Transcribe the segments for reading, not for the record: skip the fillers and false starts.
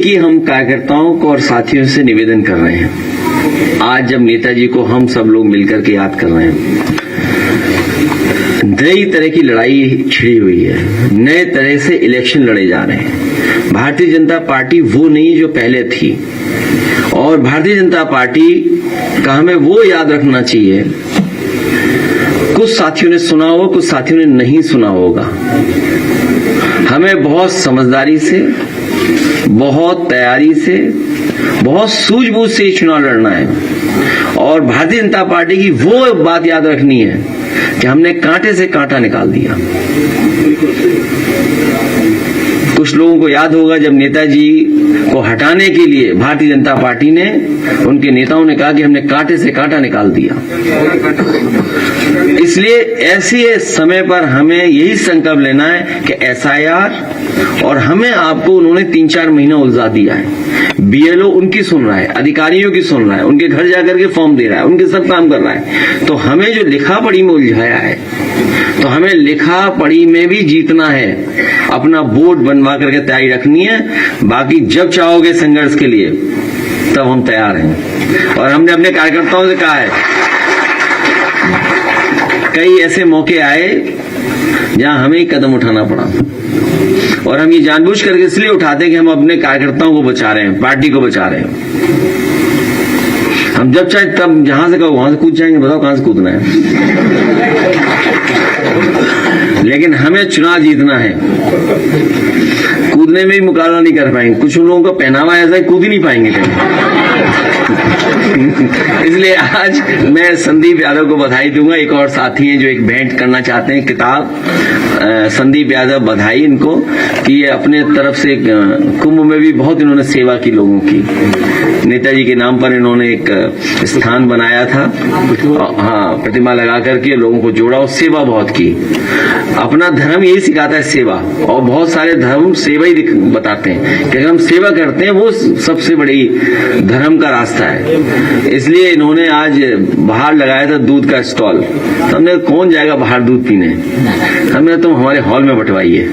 ही हम कार्यकर्ताओं को और साथियों से निवेदन कर रहे हैं। आज जब नेताजी को हम सब लोग मिलकर के याद कर रहे हैं, नई तरह की लड़ाई छिड़ी हुई है, नए तरह से इलेक्शन लड़े जा रहे हैं। भारतीय जनता पार्टी वो नहीं जो पहले थी, और भारतीय जनता पार्टी का हमें वो याद रखना चाहिए। कुछ साथियों ने सुना होगा, कुछ साथियों ने नहीं सुना होगा। हमें बहुत समझदारी से, बहुत तैयारी से, बहुत सूझबूझ से चुनाव लड़ना है, और भारतीय जनता पार्टी की वो बात याद रखनी है कि हमने कांटे से कांटा निकाल दिया। कुछ लोगों को याद होगा जब नेताजी को हटाने के लिए भारतीय जनता पार्टी ने, उनके नेताओं ने कहा कि हमने कांटे से कांटा निकाल दिया। इसलिए ऐसे समय पर हमें यही संकल्प लेना है कि एसआईआर, और हमें आपको उन्होंने 3-4 महीना उलझा दिया है। बीएलओ उनकी सुन रहा है, अधिकारियों की सुन रहा है, उनके घर जाकर के फॉर्म दे रहा है, उनके सब काम कर रहा है। तो हमें जो लिखा पढ़ी में उलझाया है, तो हमें लिखा पढ़ी में भी जीतना है। अपना बोर्ड बनवा करके तैयारी रखनी है। बाकी जब चाहोगे संघर्ष के लिए, तब हम तैयार हैं। और हमने अपने कार्यकर्ताओं से कहा है, कई ऐसे मौके आए जहां हमें ही कदम उठाना पड़ा, और हम ये जानबूझ करके इसलिए उठाते हैं कि हम अपने कार्यकर्ताओं को बचा रहे हैं, पार्टी को बचा रहे हैं। हम जब चाहे तब जहां से कहो वहां से कूद जाएंगे। बताओ कहां से कूदना है। लेकिन हमें चुनाव जीतना है। कूदने में भी मुकाबला नहीं कर पाएंगे। कुछ लोगों का पहनावा ऐसा है, कूद ही नहीं पाएंगे कहीं। इसलिए आज मैं संदीप यादव को बधाई दूंगा। एक और साथी हैं जो एक भेंट करना चाहते हैं किताब। संदीप यादव, बधाई इनको कि ये अपने तरफ से कुंभ में भी बहुत इन्होंने सेवा की लोगों की। नेताजी के नाम पर इन्होंने एक स्थान बनाया था, हाँ, प्रतिमा लगा करके लोगों को जोड़ा और सेवा बहुत की। अपना धर्म यही सिखाता है, सेवा। और बहुत सारे धर्म सेवा ही बताते हैं कि अगर हम सेवा करते हैं, वो सबसे बड़ी धर्म का रास्ता है। इसलिए इन्होंने आज बाहर लगाया था दूध का स्टॉल। तो हमने कौन जाएगा बाहर दूध पीने, हमने तुम हमारे हॉल में बंटवाइए।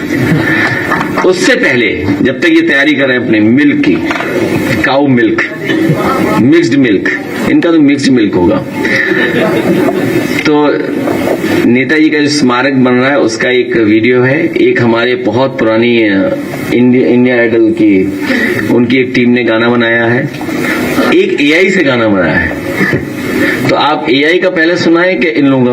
उससे पहले जब तक ये तैयारी कर रहे हैं अपने मिल्क की, काऊ मिल्क, मिक्स्ड मिल्क, इनका तो मिक्स्ड मिल्क होगा। तो नेताजी का जो स्मारक बन रहा है उसका एक वीडियो है। एक हमारे बहुत पुरानी इंडिया आइडल की उनकी एक टीम ने गाना बनाया है, एक एआई से गाना बनाया है। तो आप एआई का पहले सुना है कि इन लोगों का